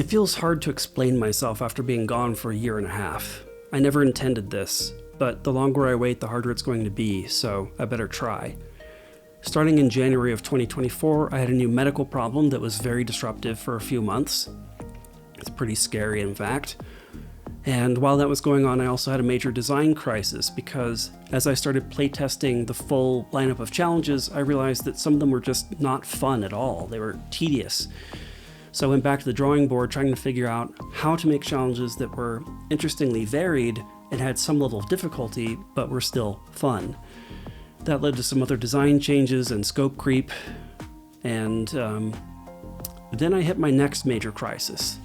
It feels hard to explain myself after being gone for a year and a half. I never intended this, but the longer I wait, the harder it's going to be, so I better try. Starting in January of 2024, I had a new medical problem that was very disruptive for a few months. It's pretty scary, in fact. And while that was going on, I also had a major design crisis because as I started playtesting the full lineup of challenges, I realized that some of them were just not fun at all. They were tedious. So I went back to the drawing board trying to figure out how to make challenges that were interestingly varied and had some level of difficulty, but were still fun. That led to some other design changes and scope creep, and then I hit my next major crisis.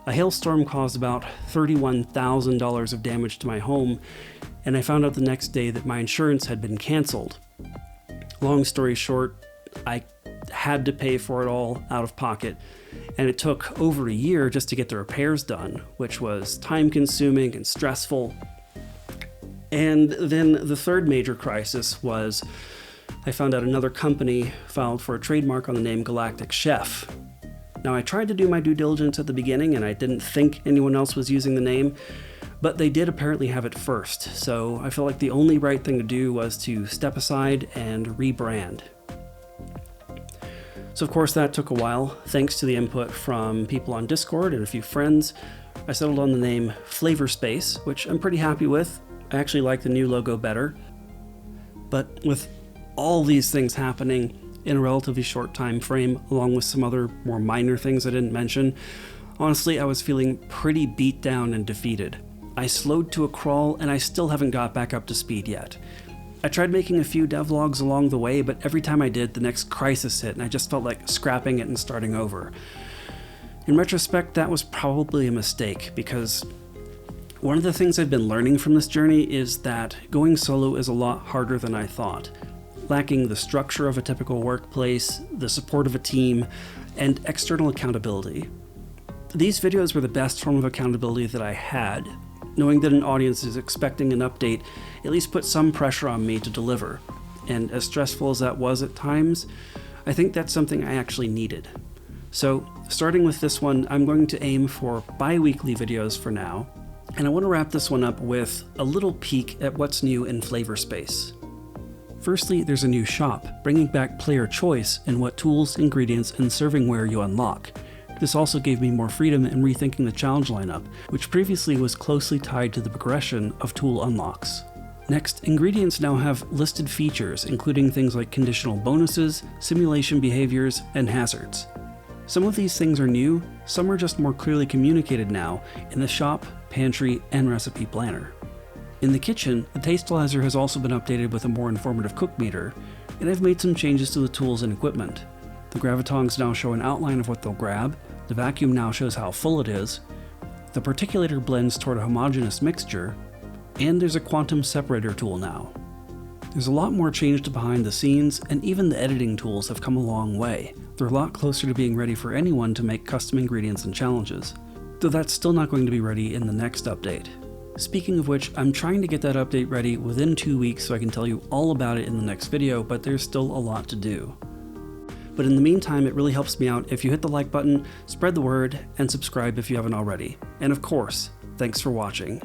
A hailstorm caused about $31,000 of damage to my home, and I found out the next day that my insurance had been canceled. Long story short, I had to pay for it all out of pocket, and it took over a year just to get the repairs done, which was time-consuming and stressful. And then the third major crisis was I found out another company filed for a trademark on the name Galactic Chef. Now, I tried to do my due diligence at the beginning, and I didn't think anyone else was using the name, but they did apparently have it first, so I felt like the only right thing to do was to step aside and rebrand. So of course that took a while. Thanks to the input from people on Discord and a few friends, I settled on the name FlavorSpace, which I'm pretty happy with. I actually like the new logo better. But with all these things happening in a relatively short time frame, along with some other more minor things I didn't mention, honestly, I was feeling pretty beat down and defeated. I slowed to a crawl, and I still haven't got back up to speed yet. I tried making a few devlogs along the way, but every time I did, the next crisis hit, and I just felt like scrapping it and starting over. In retrospect, that was probably a mistake, because one of the things I've been learning from this journey is that going solo is a lot harder than I thought. Lacking the structure of a typical workplace, the support of a team, and external accountability. These videos were the best form of accountability that I had. Knowing that an audience is expecting an update at least put some pressure on me to deliver. And as stressful as that was at times, I think that's something I actually needed. So, starting with this one, I'm going to aim for bi-weekly videos for now, and I want to wrap this one up with a little peek at what's new in FlavorSpace. Firstly, there's a new shop, bringing back player choice in what tools, ingredients, and servingware you unlock. This also gave me more freedom in rethinking the challenge lineup, which previously was closely tied to the progression of tool unlocks. Next, ingredients now have listed features, including things like conditional bonuses, simulation behaviors, and hazards. Some of these things are new, some are just more clearly communicated now in the shop, pantry, and recipe planner. In the kitchen, the Tastalizer has also been updated with a more informative cook meter, and I've made some changes to the tools and equipment. The gravitongs now show an outline of what they'll grab, the vacuum now shows how full it is, the particulator blends toward a homogeneous mixture, and there's a quantum separator tool now. There's a lot more changed behind the scenes, and even the editing tools have come a long way. They're a lot closer to being ready for anyone to make custom ingredients and challenges, though that's still not going to be ready in the next update. Speaking of which, I'm trying to get that update ready within 2 weeks so I can tell you all about it in the next video, but there's still a lot to do. But in the meantime, it really helps me out if you hit the like button, spread the word, and subscribe if you haven't already. And of course, thanks for watching.